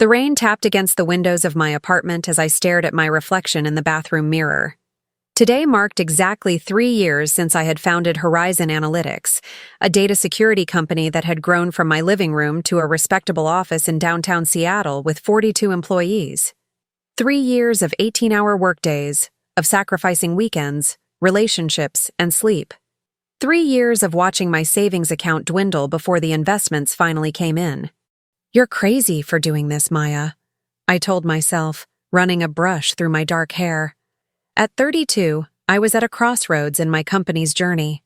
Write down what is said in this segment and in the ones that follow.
The rain tapped against the windows of my apartment as I stared at my reflection in the bathroom mirror. Today marked exactly 3 years since I had founded Horizon Analytics, a data security company that had grown from my living room to a respectable office in downtown Seattle with 42 employees. 3 years of 18-hour workdays, of sacrificing weekends, relationships, and sleep. 3 years of watching my savings account dwindle before the investments finally came in. "You're crazy for doing this, Maya," I told myself, running a brush through my dark hair. At 32, I was at a crossroads in my company's journey.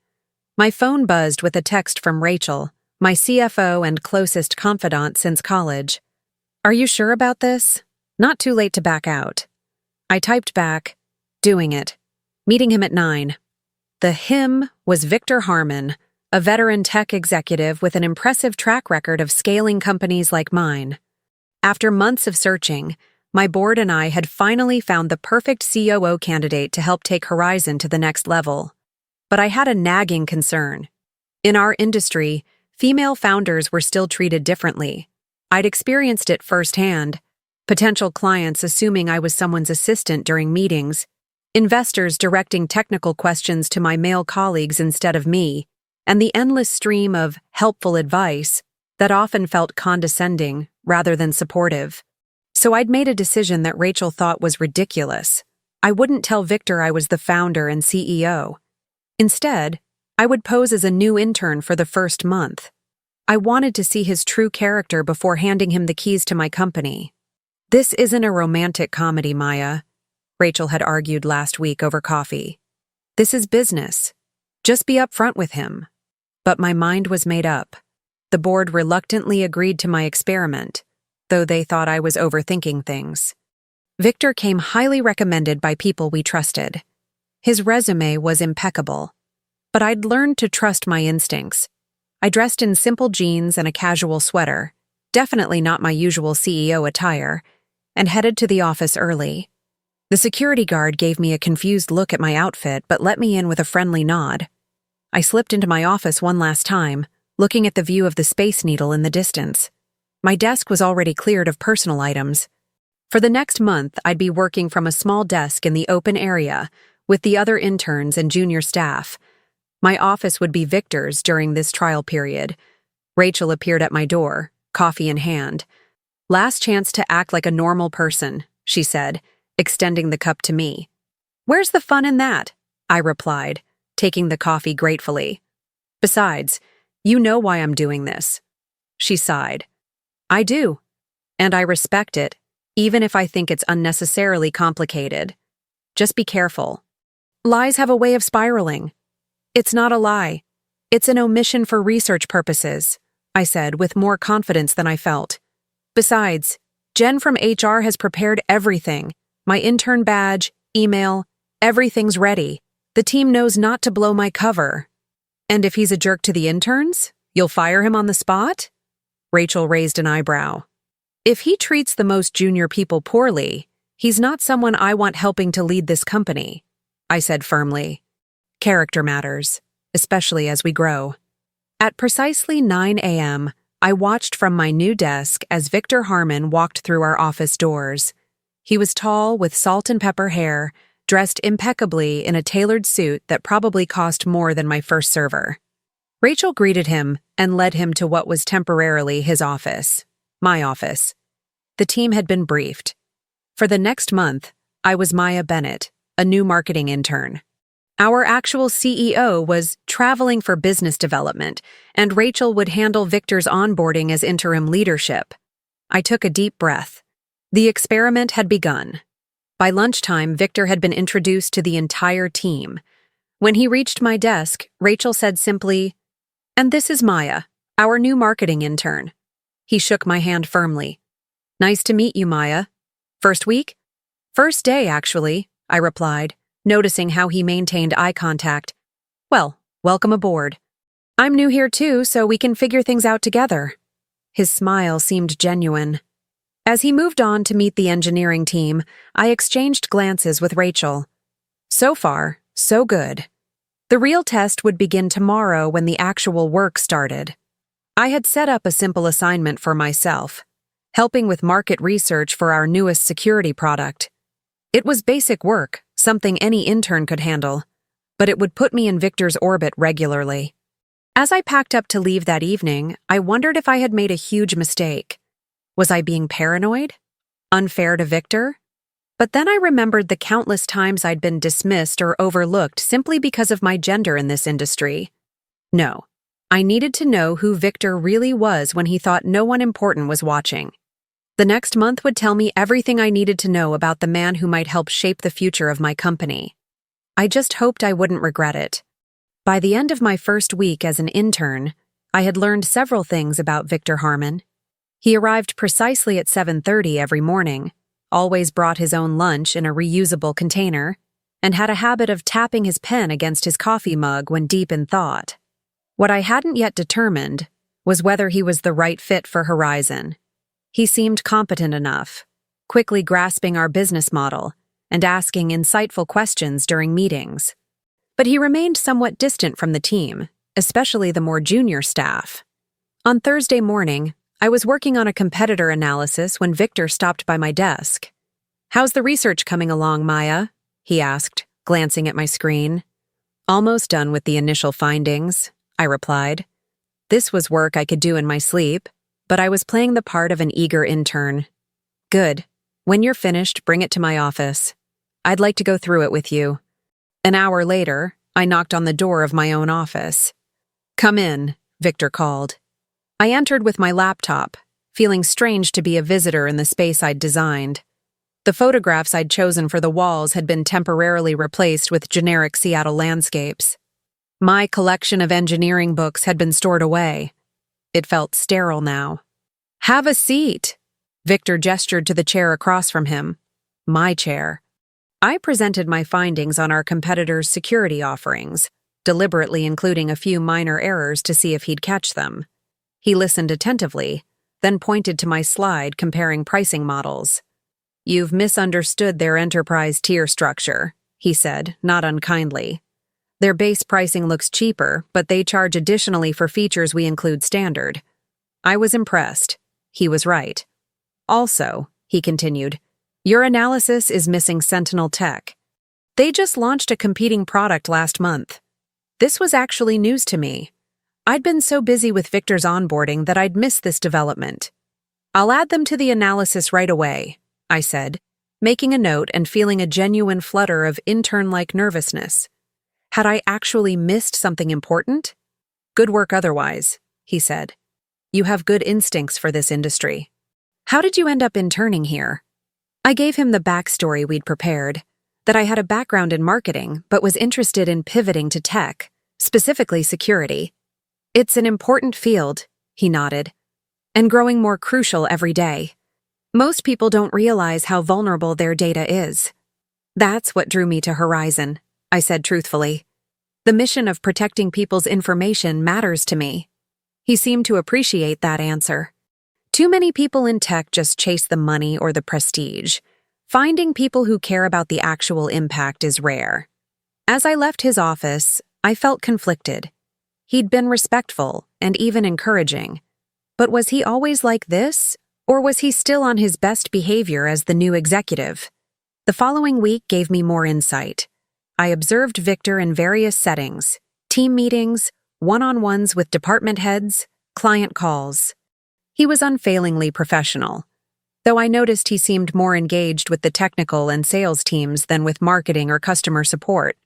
My phone buzzed with a text from Rachel, my CFO and closest confidant since college. "Are you sure about this? Not too late to back out." I typed back, "Doing it. Meeting him at 9. The him was Victor Harmon, a veteran tech executive with an impressive track record of scaling companies like mine. After months of searching, my board and I had finally found the perfect COO candidate to help take Horizon to the next level. But I had a nagging concern. In our industry, female founders were still treated differently. I'd experienced it firsthand. Potential clients assuming I was someone's assistant during meetings, investors directing technical questions to my male colleagues instead of me, and the endless stream of helpful advice that often felt condescending rather than supportive. So I'd made a decision that Rachel thought was ridiculous. I wouldn't tell Victor I was the founder and CEO. Instead, I would pose as a new intern for the first month. I wanted to see his true character before handing him the keys to my company. "This isn't a romantic comedy, Maya," Rachel had argued last week over coffee. "This is business. Just be upfront with him." But my mind was made up. The board reluctantly agreed to my experiment, though they thought I was overthinking things. Victor came highly recommended by people we trusted. His resume was impeccable. But I'd learned to trust my instincts. I dressed in simple jeans and a casual sweater, definitely not my usual CEO attire, and headed to the office early. The security guard gave me a confused look at my outfit but let me in with a friendly nod. I slipped into my office one last time, looking at the view of the Space Needle in the distance. My desk was already cleared of personal items. For the next month, I'd be working from a small desk in the open area with the other interns and junior staff. My office would be Victor's during this trial period. Rachel appeared at my door, coffee in hand. "Last chance to act like a normal person," she said, extending the cup to me. "Where's the fun in that?" I replied, taking the coffee gratefully. "Besides, you know why I'm doing this." She sighed. "I do, and I respect it, even if I think it's unnecessarily complicated. Just be careful. Lies have a way of spiraling." "It's not a lie. It's an omission for research purposes," I said with more confidence than I felt. "Besides, Jen from HR has prepared everything. My intern badge, email, everything's ready. The team knows not to blow my cover." "And if he's a jerk to the interns, you'll fire him on the spot?" Rachel raised an eyebrow. "If he treats the most junior people poorly, he's not someone I want helping to lead this company," I said firmly. Character matters, especially as we grow. At precisely 9 a.m., I watched from my new desk as Victor Harmon walked through our office doors. He was tall with salt and pepper hair, dressed impeccably in a tailored suit that probably cost more than my first server. Rachel greeted him and led him to what was temporarily his office, my office. The team had been briefed. For the next month, I was Maya Bennett, a new marketing intern. Our actual CEO was traveling for business development, and Rachel would handle Victor's onboarding as interim leadership. I took a deep breath. The experiment had begun. By lunchtime, Victor had been introduced to the entire team. When he reached my desk, Rachel said simply, "And this is Maya, our new marketing intern." He shook my hand firmly. "Nice to meet you, Maya. First week?" "First day, actually," I replied, noticing how he maintained eye contact. "Well, welcome aboard. I'm new here too, so we can figure things out together." His smile seemed genuine. As he moved on to meet the engineering team, I exchanged glances with Rachel. So far, so good. The real test would begin tomorrow when the actual work started. I had set up a simple assignment for myself: helping with market research for our newest security product. It was basic work, something any intern could handle, but it would put me in Victor's orbit regularly. As I packed up to leave that evening, I wondered if I had made a huge mistake. Was I being paranoid? Unfair to Victor? But then I remembered the countless times I'd been dismissed or overlooked simply because of my gender in this industry. No, I needed to know who Victor really was when he thought no one important was watching. The next month would tell me everything I needed to know about the man who might help shape the future of my company. I just hoped I wouldn't regret it. By the end of my first week as an intern, I had learned several things about Victor Harmon. He arrived precisely at 7:30 every morning, always brought his own lunch in a reusable container, and had a habit of tapping his pen against his coffee mug when deep in thought. What I hadn't yet determined was whether he was the right fit for Horizon. He seemed competent enough, quickly grasping our business model and asking insightful questions during meetings. But he remained somewhat distant from the team, especially the more junior staff. On Thursday morning, I was working on a competitor analysis when Victor stopped by my desk. "How's the research coming along, Maya?" he asked, glancing at my screen. "Almost done with the initial findings," I replied. This was work I could do in my sleep, but I was playing the part of an eager intern. "Good. When you're finished, bring it to my office. I'd like to go through it with you." An hour later, I knocked on the door of my own office. "Come in," Victor called. I entered with my laptop, feeling strange to be a visitor in the space I'd designed. The photographs I'd chosen for the walls had been temporarily replaced with generic Seattle landscapes. My collection of engineering books had been stored away. It felt sterile now. "Have a seat," Victor gestured to the chair across from him. My chair. I presented my findings on our competitor's security offerings, deliberately including a few minor errors to see if he'd catch them. He listened attentively, then pointed to my slide comparing pricing models. "You've misunderstood their enterprise tier structure," he said, not unkindly. "Their base pricing looks cheaper, but they charge additionally for features we include standard." I was impressed. He was right. "Also," he continued, "your analysis is missing Sentinel Tech. They just launched a competing product last month." This was actually news to me. I'd been so busy with Victor's onboarding that I'd missed this development. "I'll add them to the analysis right away," I said, making a note and feeling a genuine flutter of intern-like nervousness. Had I actually missed something important? "Good work otherwise," he said. "You have good instincts for this industry. How did you end up interning here?" I gave him the backstory we'd prepared, that I had a background in marketing but was interested in pivoting to tech, specifically security. "It's an important field," he nodded, "and growing more crucial every day. Most people don't realize how vulnerable their data is." "That's what drew me to Horizon," I said truthfully. "The mission of protecting people's information matters to me." He seemed to appreciate that answer. Too many people in tech just chase the money or the prestige. Finding people who care about the actual impact is rare. As I left his office, I felt conflicted. He'd been respectful and even encouraging. But was he always like this, or was he still on his best behavior as the new executive? The following week gave me more insight. I observed Victor in various settings: team meetings, one-on-ones with department heads, client calls. He was unfailingly professional, though I noticed he seemed more engaged with the technical and sales teams than with marketing or customer support.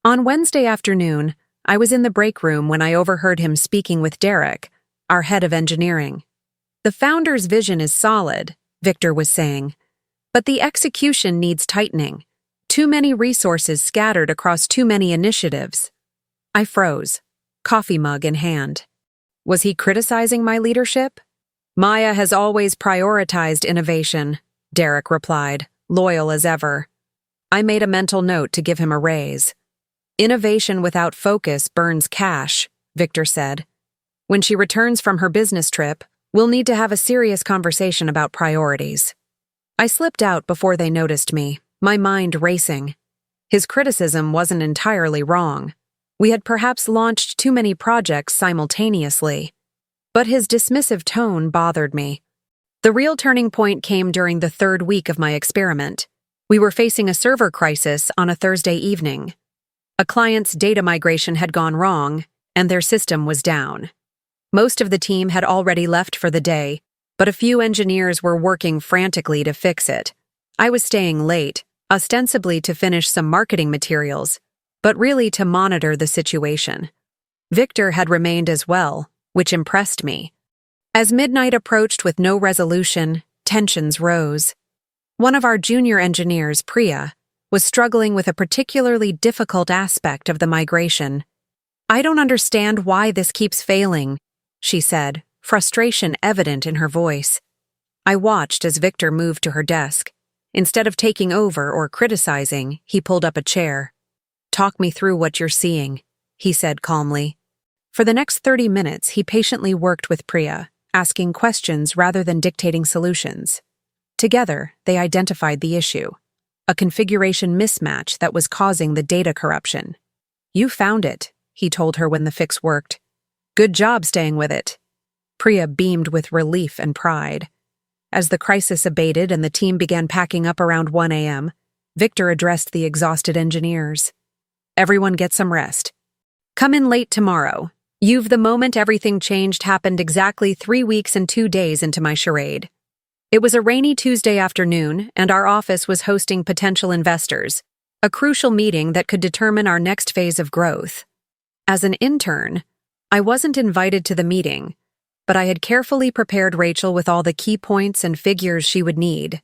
On Wednesday afternoon, I was in the break room when I overheard him speaking with Derek, our head of engineering. "The founder's vision is solid," Victor was saying, "but the execution needs tightening. Too many resources scattered across too many initiatives." I froze, coffee mug in hand. Was he criticizing my leadership? "Maya has always prioritized innovation," Derek replied, loyal as ever. I made a mental note to give him a raise. "Innovation without focus burns cash," Victor said. "When she returns from her business trip, we'll need to have a serious conversation about priorities." I slipped out before they noticed me, my mind racing. His criticism wasn't entirely wrong. We had perhaps launched too many projects simultaneously. But his dismissive tone bothered me. The real turning point came during the third week of my experiment. We were facing a server crisis on a Thursday evening. A client's data migration had gone wrong, and their system was down. Most of the team had already left for the day, but a few engineers were working frantically to fix it. I was staying late, ostensibly to finish some marketing materials, but really to monitor the situation. Victor had remained as well, which impressed me. As midnight approached with no resolution, tensions rose. One of our junior engineers, Priya, was struggling with a particularly difficult aspect of the migration. "I don't understand why this keeps failing," she said, frustration evident in her voice. I watched as Victor moved to her desk. Instead of taking over or criticizing, he pulled up a chair. "Talk me through what you're seeing," he said calmly. For the next 30 minutes, he patiently worked with Priya, asking questions rather than dictating solutions. Together, they identified the issue, a configuration mismatch that was causing the data corruption. "You found it," he told her when the fix worked. "Good job staying with it." Priya beamed with relief and pride. As the crisis abated and the team began packing up around 1 a.m., Victor addressed the exhausted engineers. "Everyone get some rest. Come in late tomorrow. The moment everything changed happened exactly 3 weeks and 2 days into my charade." It was a rainy Tuesday afternoon, and our office was hosting potential investors, a crucial meeting that could determine our next phase of growth. As an intern, I wasn't invited to the meeting, but I had carefully prepared Rachel with all the key points and figures she would need.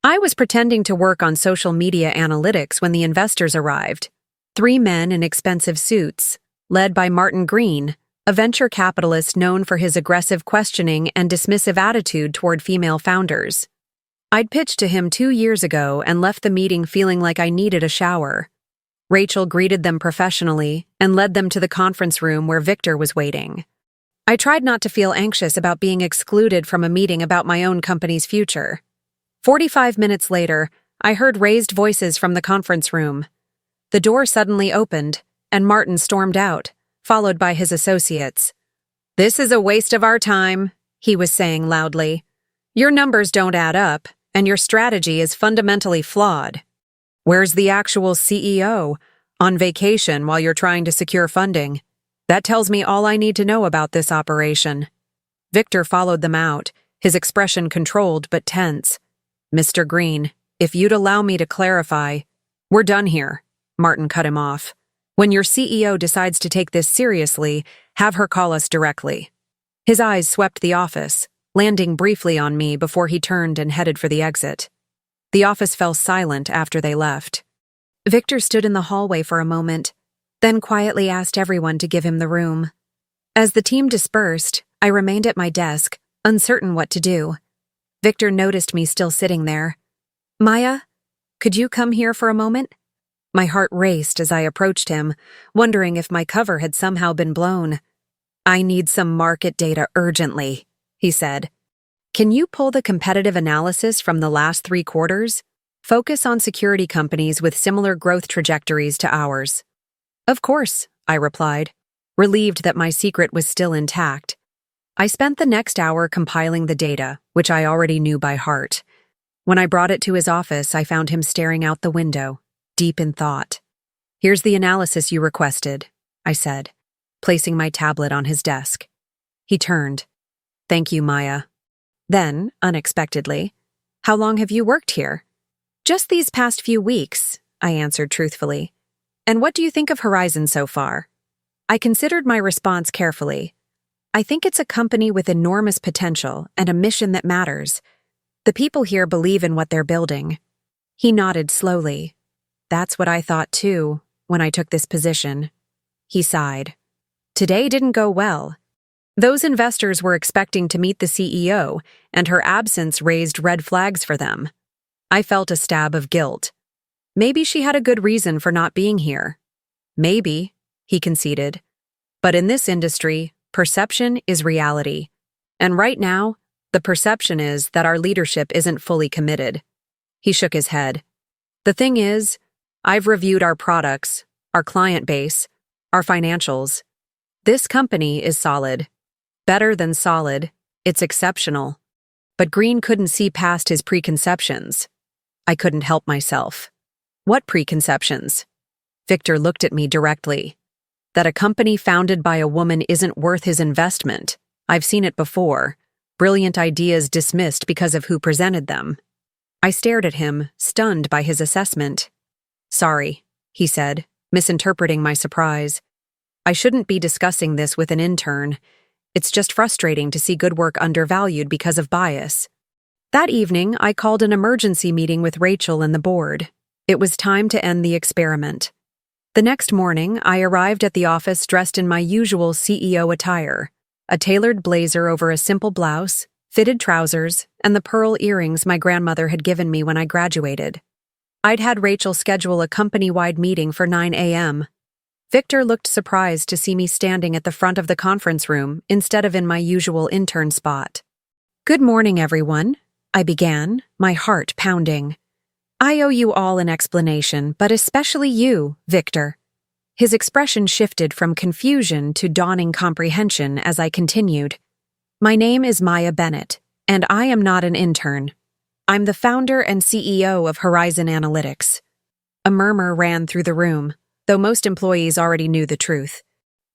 I was pretending to work on social media analytics when the investors arrived. 3 men in expensive suits, led by Martin Green, a venture capitalist known for his aggressive questioning and dismissive attitude toward female founders. I'd pitched to him 2 years ago and left the meeting feeling like I needed a shower. Rachel greeted them professionally and led them to the conference room where Victor was waiting. I tried not to feel anxious about being excluded from a meeting about my own company's future. 45 minutes later, I heard raised voices from the conference room. The door suddenly opened, and Martin stormed out, followed by his associates. "This is a waste of our time," he was saying loudly. "Your numbers don't add up, and your strategy is fundamentally flawed. Where's the actual CEO? On vacation while you're trying to secure funding. That tells me all I need to know about this operation." Victor followed them out, his expression controlled but tense. "Mr. Green, if you'd allow me to clarify—" "We're done here," Martin cut him off. "When your CEO decides to take this seriously, have her call us directly." His eyes swept the office, landing briefly on me before he turned and headed for the exit. The office fell silent after they left. Victor stood in the hallway for a moment, then quietly asked everyone to give him the room. As the team dispersed, I remained at my desk, uncertain what to do. Victor noticed me still sitting there. "Maya, could you come here for a moment?" My heart raced as I approached him, wondering if my cover had somehow been blown. "I need some market data urgently," he said. "Can you pull the competitive analysis from the last 3 quarters? Focus on security companies with similar growth trajectories to ours." "Of course," I replied, relieved that my secret was still intact. I spent the next hour compiling the data, which I already knew by heart. When I brought it to his office, I found him staring out the window, deep in thought. "Here's the analysis you requested," I said, placing my tablet on his desk. He turned. "Thank you, Maya." Then, unexpectedly, "How long have you worked here?" "Just these past few weeks," I answered truthfully. "And what do you think of Horizon so far?" I considered my response carefully. I think it's a company with enormous potential and a mission that matters. The people here believe in what they're building. He nodded slowly. "That's what I thought too, when I took this position." He sighed. "Today didn't go well. Those investors were expecting to meet the CEO, and her absence raised red flags for them. I felt a stab of guilt. Maybe she had a good reason for not being here. Maybe, he conceded. But in this industry, perception is reality. And right now, the perception is that our leadership isn't fully committed." He shook his head. "The thing is, I've reviewed our products, our client base, our financials. This company is solid. Better than solid, it's exceptional. but Green couldn't see past his preconceptions. I couldn't help myself. What preconceptions? Victor looked at me directly. That a company founded by a woman isn't worth his investment. I've seen it before. Brilliant ideas dismissed because of who presented them. I stared at him, stunned by his assessment. Sorry, he said, misinterpreting my surprise. I shouldn't be discussing this with an intern. It's just frustrating to see good work undervalued because of bias. That evening, I called an emergency meeting with Rachel and the board. It was time to end the experiment. The next morning, I arrived at the office dressed in my usual CEO attire, a tailored blazer over a simple blouse, fitted trousers, and the pearl earrings my grandmother had given me when I graduated. I'd had Rachel schedule a company-wide meeting for 9 a.m. Victor looked surprised to see me standing at the front of the conference room instead of in my usual intern spot. Good morning, everyone, I began, my heart pounding. I owe you all an explanation, but especially you, Victor. His expression shifted from confusion to dawning comprehension as I continued. My name is Maya Bennett, and I am not an intern. I'm the founder and CEO of Horizon Analytics. A murmur ran through the room, though most employees already knew the truth.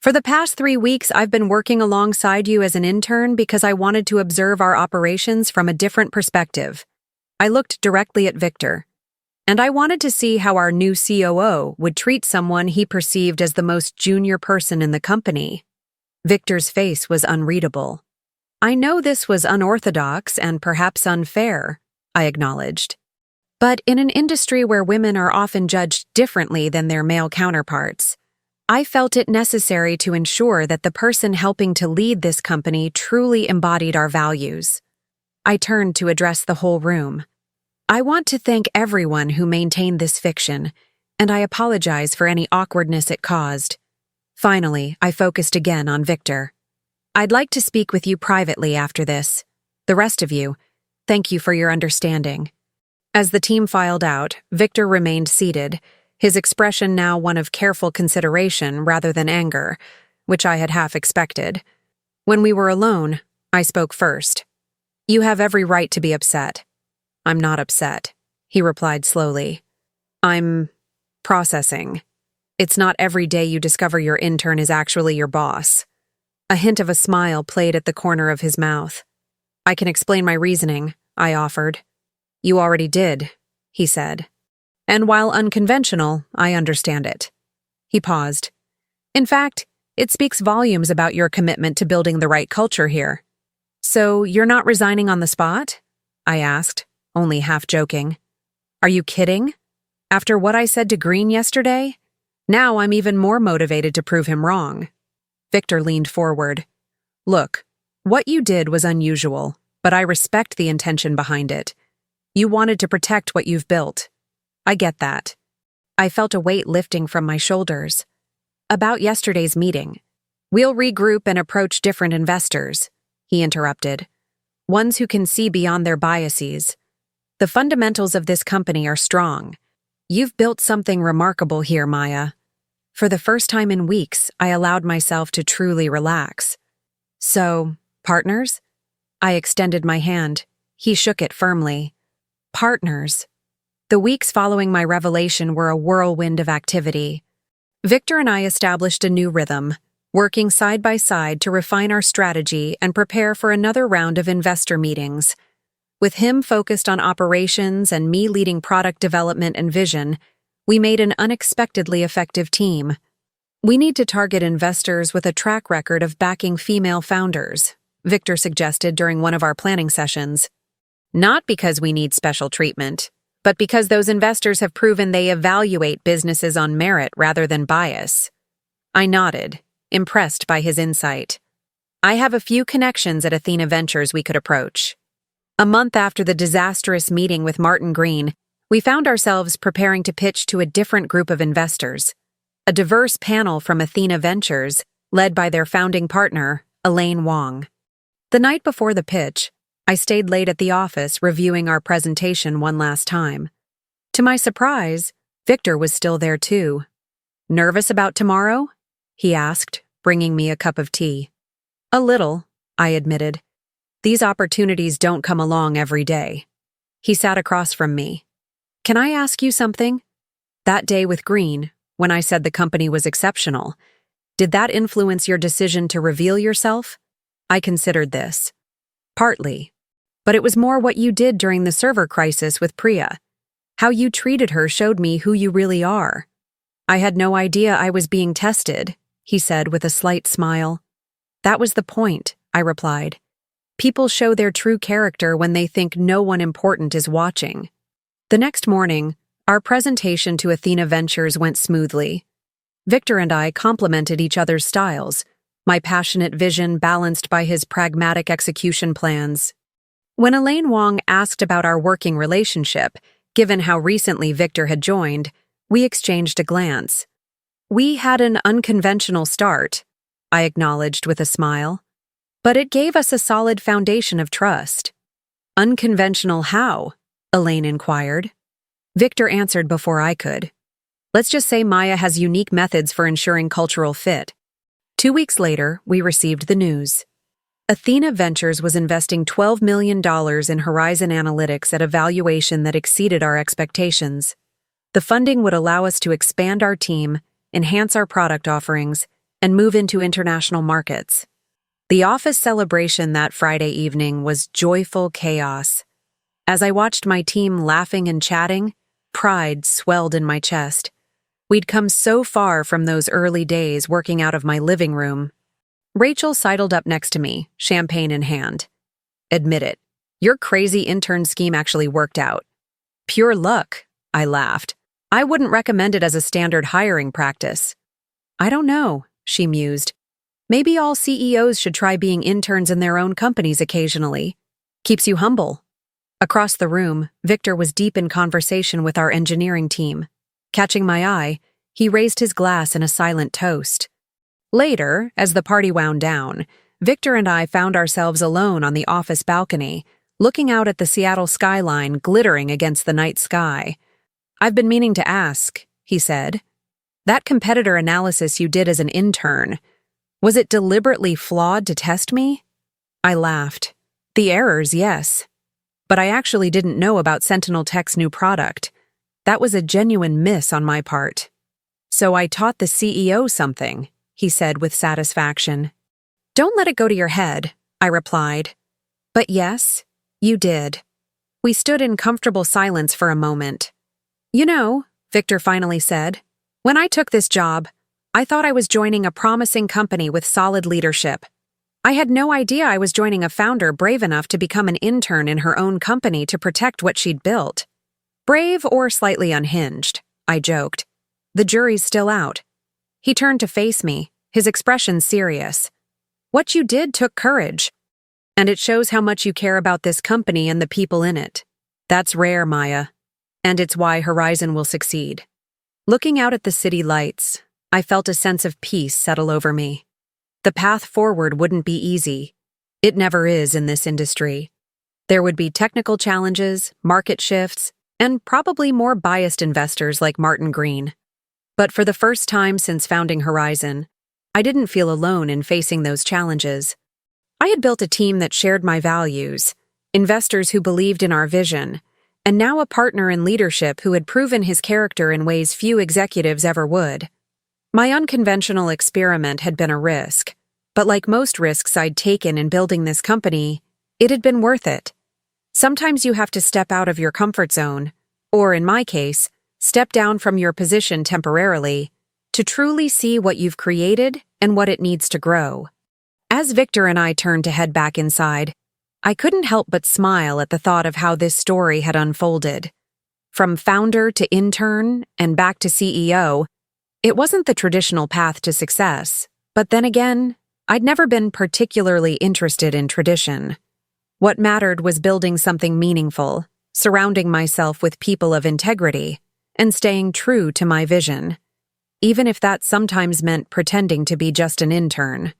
For the past 3 weeks, I've been working alongside you as an intern because I wanted to observe our operations from a different perspective. I looked directly at Victor, and I wanted to see how our new COO would treat someone he perceived as the most junior person in the company. Victor's face was unreadable. I know this was unorthodox and perhaps unfair, I acknowledged. But in an industry where women are often judged differently than their male counterparts, I felt it necessary to ensure that the person helping to lead this company truly embodied our values. I turned to address the whole room. I want to thank everyone who maintained this fiction, and I apologize for any awkwardness it caused. Finally, I focused again on Victor. I'd like to speak with you privately after this. The rest of you, thank you for your understanding. As the team filed out, Victor remained seated, his expression now one of careful consideration rather than anger, which I had half expected. When we were alone, I spoke first. You have every right to be upset. I'm not upset, he replied slowly. I'm processing. It's not every day you discover your intern is actually your boss. A hint of a smile played at the corner of his mouth. I can explain my reasoning, I offered. You already did, he said. And while unconventional, I understand it. He paused. In fact, it speaks volumes about your commitment to building the right culture here. So you're not resigning on the spot? I asked, only half joking. Are you kidding? After what I said to Green yesterday? Now I'm even more motivated to prove him wrong. Victor leaned forward. Look, what you did was unusual, but I respect the intention behind it. You wanted to protect what you've built. I get that. I felt a weight lifting from my shoulders. About yesterday's meeting. We'll regroup and approach different investors, he interrupted. Ones who can see beyond their biases. The fundamentals of this company are strong. You've built something remarkable here, Maya. For the first time in weeks, I allowed myself to truly relax. So, partners? I extended my hand. He shook it firmly. Partners. The weeks following my revelation were a whirlwind of activity. Victor and I established a new rhythm, working side by side to refine our strategy and prepare for another round of investor meetings. With him focused on operations and me leading product development and vision, we made an unexpectedly effective team. We need to target investors with a track record of backing female founders, Victor suggested during one of our planning sessions. Not because we need special treatment, but because those investors have proven they evaluate businesses on merit rather than bias. I nodded, impressed by his insight. I have a few connections at Athena Ventures we could approach. A month after the disastrous meeting with Martin Green, we found ourselves preparing to pitch to a different group of investors, a diverse panel from Athena Ventures, led by their founding partner, Elaine Wong. The night before the pitch, I stayed late at the office reviewing our presentation one last time. To my surprise, Victor was still there too. Nervous about tomorrow? He asked, bringing me a cup of tea. A little, I admitted. These opportunities don't come along every day. He sat across from me. Can I ask you something? That day with Green, when I said the company was exceptional, did that influence your decision to reveal yourself? I considered this. Partly. But it was more what you did during the server crisis with Priya. How you treated her showed me who you really are. I had no idea I was being tested, he said with a slight smile. That was the point, I replied. People show their true character when they think no one important is watching. The next morning, our presentation to Athena Ventures went smoothly. Victor and I complemented each other's styles, my passionate vision balanced by his pragmatic execution plans. When Elaine Wong asked about our working relationship, given how recently Victor had joined, we exchanged a glance. We had an unconventional start, I acknowledged with a smile. But it gave us a solid foundation of trust. Unconventional how? Elaine inquired. Victor answered before I could. Let's just say Maya has unique methods for ensuring cultural fit. 2 weeks later, we received the news. Athena Ventures was investing $12 million in Horizon Analytics at a valuation that exceeded our expectations. The funding would allow us to expand our team, enhance our product offerings, and move into international markets. The office celebration that Friday evening was joyful chaos. As I watched my team laughing and chatting, pride swelled in my chest. We'd come so far from those early days working out of my living room. Rachel sidled up next to me, champagne in hand. Admit it, your crazy intern scheme actually worked out. Pure luck, I laughed. I wouldn't recommend it as a standard hiring practice. I don't know, she mused. Maybe all CEOs should try being interns in their own companies occasionally. Keeps you humble. Across the room, Victor was deep in conversation with our engineering team. Catching my eye, he raised his glass in a silent toast. Later, as the party wound down, Victor and I found ourselves alone on the office balcony, looking out at the Seattle skyline glittering against the night sky. I've been meaning to ask, he said. That competitor analysis you did as an intern, was it deliberately flawed to test me? I laughed. The errors, yes. But I actually didn't know about Sentinel Tech's new product. That was a genuine miss on my part. So I taught the CEO something, he said with satisfaction. Don't let it go to your head, I replied. But yes, you did. We stood in comfortable silence for a moment. You know, Victor finally said, when I took this job, I thought I was joining a promising company with solid leadership. I had no idea I was joining a founder brave enough to become an intern in her own company to protect what she'd built. Brave or slightly unhinged, I joked. The jury's still out. He turned to face me, his expression serious. What you did took courage. And it shows how much you care about this company and the people in it. That's rare, Maya. And it's why Horizon will succeed. Looking out at the city lights, I felt a sense of peace settle over me. The path forward wouldn't be easy. It never is in this industry. There would be technical challenges, market shifts, and probably more biased investors like Martin Green. But for the first time since founding Horizon, I didn't feel alone in facing those challenges. I had built a team that shared my values, investors who believed in our vision, and now a partner in leadership who had proven his character in ways few executives ever would. My unconventional experiment had been a risk, but like most risks I'd taken in building this company, it had been worth it. Sometimes you have to step out of your comfort zone, or in my case, step down from your position temporarily, to truly see what you've created and what it needs to grow. As Victor and I turned to head back inside, I couldn't help but smile at the thought of how this story had unfolded. From founder to intern and back to CEO, it wasn't the traditional path to success, but then again, I'd never been particularly interested in tradition. What mattered was building something meaningful, surrounding myself with people of integrity, and staying true to my vision, even if that sometimes meant pretending to be just an intern.